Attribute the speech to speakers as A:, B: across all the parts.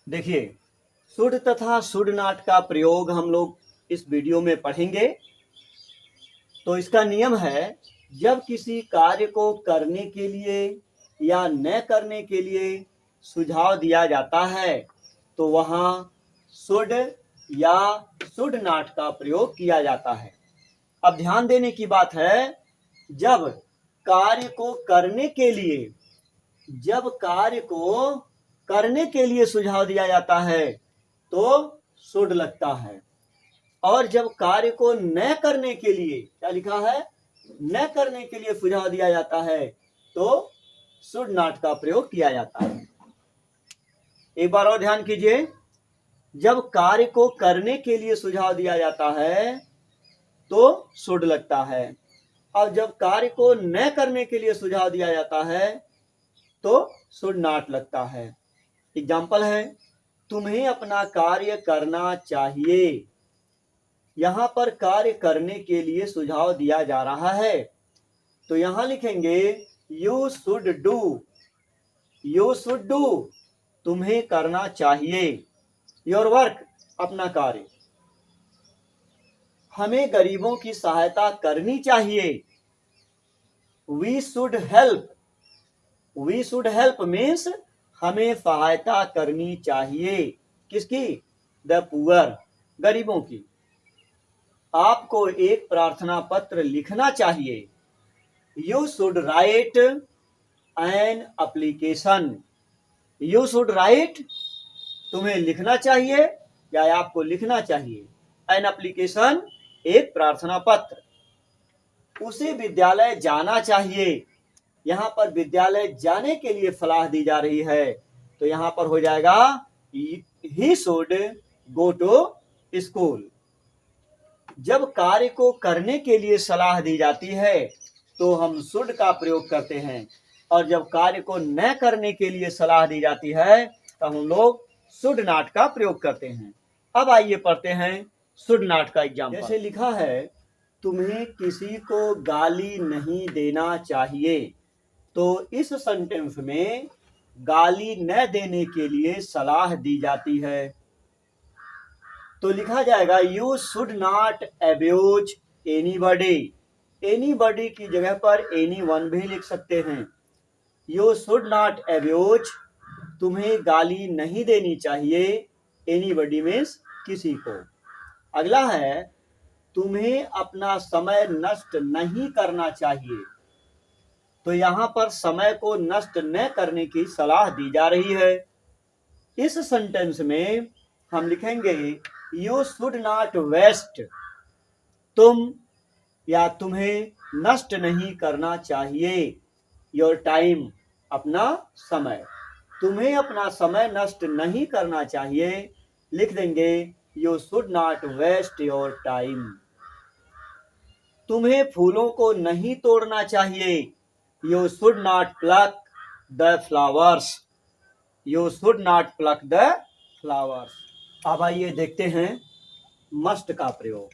A: देखिए, शुड तथा should not का प्रयोग हम लोग इस वीडियो में पढ़ेंगे। तो इसका नियम है, जब किसी कार्य को करने के लिए या न करने के लिए सुझाव दिया जाता है तो वहाँ शुड या शुड नॉट का प्रयोग किया जाता है। अब ध्यान देने की बात है, जब कार्य को करने के लिए सुझाव दिया जाता है तो शुड लगता है, और जब कार्य को न करने के लिए, क्या लिखा है, न करने के लिए सुझाव दिया जाता है तो शुड नॉट का प्रयोग किया जाता है। एक बार और ध्यान कीजिए, जब कार्य को करने के लिए सुझाव दिया जाता है तो शुड लगता है, और जब कार्य को न करने के लिए सुझाव दिया जाता है तो शुड नॉट लगता है। एग्जाम्पल है, तुम्हें अपना कार्य करना चाहिए। यहाँ पर कार्य करने के लिए सुझाव दिया जा रहा है, तो यहाँ लिखेंगे you should do. You should do, तुम्हें करना चाहिए। योर वर्क, अपना कार्य। हमें गरीबों की सहायता करनी चाहिए। We should help. We should help means हमें सहायता करनी चाहिए। किसकी? द पुअर, गरीबों की। आपको एक प्रार्थना पत्र लिखना चाहिए। You should write an application. You should write, तुम्हें लिखना चाहिए या आपको लिखना चाहिए। एन एप्लीकेशन, एक प्रार्थना पत्र। उसे विद्यालय जाना चाहिए। यहाँ पर विद्यालय जाने के लिए सलाह दी जा रही है, तो यहाँ पर हो जाएगा he should go to school. जब कार्य को करने के लिए सलाह दी जाती है तो हम शुड का प्रयोग करते हैं, और जब कार्य को न करने के लिए सलाह दी जाती है तो हम लोग शुड नॉट का प्रयोग करते हैं। अब आइए पढ़ते हैं शुड नॉट का एग्जाम्पल। जैसे लिखा है, तुम्हें किसी को गाली नहीं देना चाहिए। तो इस सेंटेंस में गाली न देने के लिए सलाह दी जाती है, तो लिखा जाएगा you should not abuse anybody. Anybody की जगह पर एनीवन भी लिख सकते हैं। यू शुड नॉट अब्यूज, तुम्हें गाली नहीं देनी चाहिए। एनीबॉडी मीन्स किसी को। अगला है, तुम्हें अपना समय नष्ट नहीं करना चाहिए। तो यहाँ पर समय को नष्ट न करने की सलाह दी जा रही है। इस सेंटेंस में हम लिखेंगे यू शुड नॉट वेस्ट। तुम या तुम्हें नष्ट नहीं करना चाहिए। योर टाइम, अपना समय। तुम्हें अपना समय नष्ट नहीं करना चाहिए, लिख देंगे you should not waste your time. तुम्हें फूलों को नहीं तोड़ना चाहिए। You should not pluck the flowers. You should not pluck the flowers. अब आइए देखते हैं मस्ट का प्रयोग।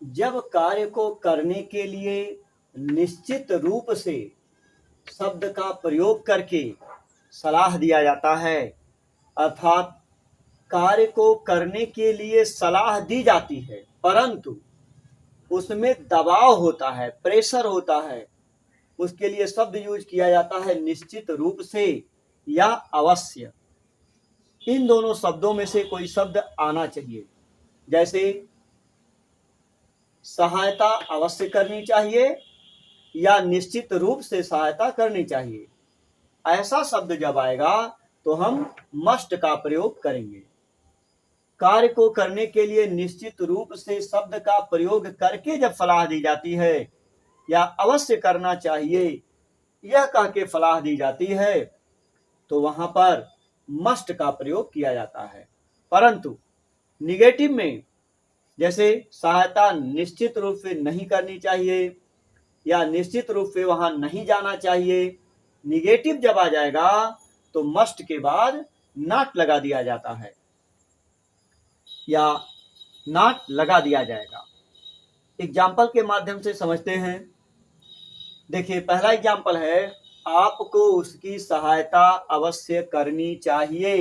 A: जब कार्य को करने के लिए निश्चित रूप से शब्द का प्रयोग करके सलाह दिया जाता है, अर्थात कार्य को करने के लिए सलाह दी जाती है परंतु उसमें दबाव होता है, प्रेशर होता है, उसके लिए शब्द यूज किया जाता है निश्चित रूप से या अवश्य। इन दोनों शब्दों में से कोई शब्द आना चाहिए। जैसे सहायता अवश्य करनी चाहिए या निश्चित रूप से सहायता करनी चाहिए। ऐसा शब्द जब आएगा तो हम मस्ट का प्रयोग करेंगे। कार्य को करने के लिए निश्चित रूप से शब्द का प्रयोग करके जब सलाह दी जाती है या अवश्य करना चाहिए यह कह के सलाह दी जाती है तो वहां पर मस्ट का प्रयोग किया जाता है। परंतु निगेटिव में, जैसे सहायता निश्चित रूप से नहीं करनी चाहिए या निश्चित रूप से वहां नहीं जाना चाहिए, निगेटिव जब आ जाएगा तो मस्ट के बाद नॉट लगा दिया जाता है या नॉट लगा दिया जाएगा। एग्जाम्पल के माध्यम से समझते हैं। देखिए, पहला एग्जाम्पल है, आपको उसकी सहायता अवश्य करनी चाहिए।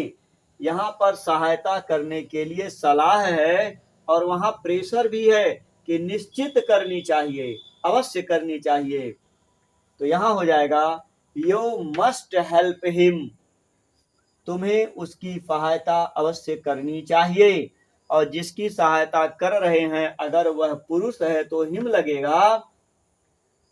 A: यहाँ पर सहायता करने के लिए सलाह है और वहाँ प्रेशर भी है कि निश्चित करनी चाहिए, अवश्य करनी चाहिए। तो यहाँ हो जाएगा यू मस्ट हेल्प हिम, तुम्हें उसकी सहायता अवश्य करनी चाहिए। और जिसकी सहायता कर रहे हैं अगर वह पुरुष है तो हिम लगेगा,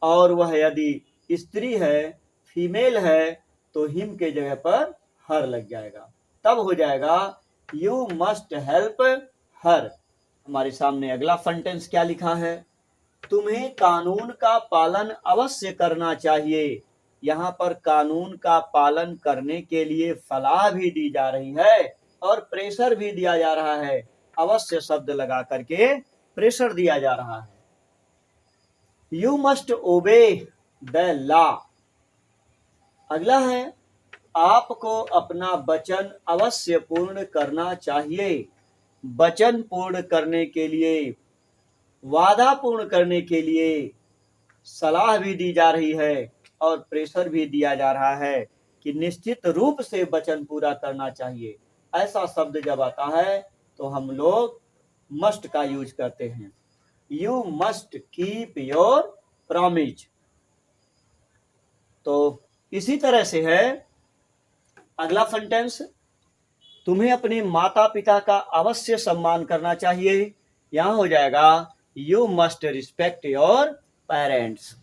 A: और वह यदि स्त्री है, फीमेल है, तो हिम के जगह पर हर लग जाएगा। तब हो जाएगा यू मस्ट हेल्प हर। हमारे सामने अगला सेंटेंस क्या लिखा है, तुम्हें कानून का पालन अवश्य करना चाहिए। यहाँ पर कानून का पालन करने के लिए सलाह भी दी जा रही है और प्रेशर भी दिया जा रहा है। अवश्य शब्द लगा करके प्रेशर दिया जा रहा है। You must obey the law. अगला है आपको अपना वचन अवश्य पूर्ण करना चाहिए। वचन पूर्ण करने के लिए, वादा पूर्ण करने के लिए सलाह भी दी जा रही है और प्रेशर भी दिया जा रहा है कि निश्चित रूप से वचन पूरा करना चाहिए। ऐसा शब्द जब आता है तो हम लोग मस्ट का यूज करते हैं। You must keep your promise. तो इसी तरह से है अगला सेंटेंस, तुम्हें अपने माता पिता का अवश्य सम्मान करना चाहिए। यहां हो जाएगा you must respect your parents.